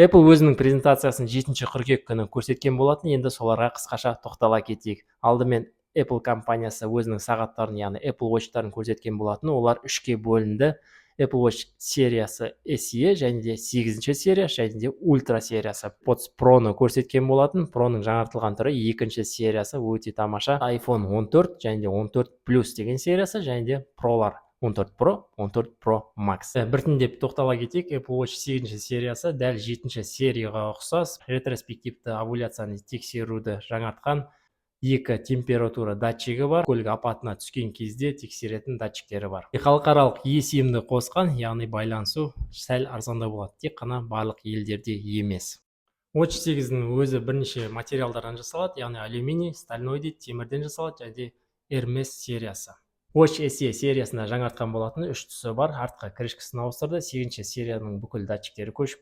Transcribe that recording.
Apple өзінің презентациясын 7 қыркүйек күні көрсеткен болатын, енді соларға қысқаша тоқтала кетейік. Алдымен Apple компаниясы өзінің сағаттарын, яғни Apple Watch-тарын көрсеткен болатын. Олар 3-ке бөлінді. Apple Watch сериясы SE және де 8-ші сериясы және де Ultra сериясы. Pods Pro-ны көрсеткен болатын. Pro-ның жаңартылған түрі 2-ші сериясы өте тамаша. iPhone 14 және де 14 Plus деген сериясы және де Pro-лар. 14 Pro, 14 Pro Max. Біртіндеп тоқтала кетейік. Apple Watch 8-ші сериясы дәл 7-ші серияға ұқсас ретроспективті овуляцияны тексеруді жаңартқан 2 температура датчигі бар. Көлік апатына түскен кезде тексеретін датчиктері бар. Халықаралық eSIM-ді қосқан, яғни байланысу сәл арзандау болады, тек қана барлық елдерде емес. Watch 8-дің өзі бірнеше материалдардан жасалады, яғни алюминий, стальной дейді, темірден жасалады және Hermes сериясы. Watch SE сериясында жаңартқан болатын 3 түсі бар. Артқы кірішкісін ауыстырды. 8-ші серияның бүкіл датчиктері көшіп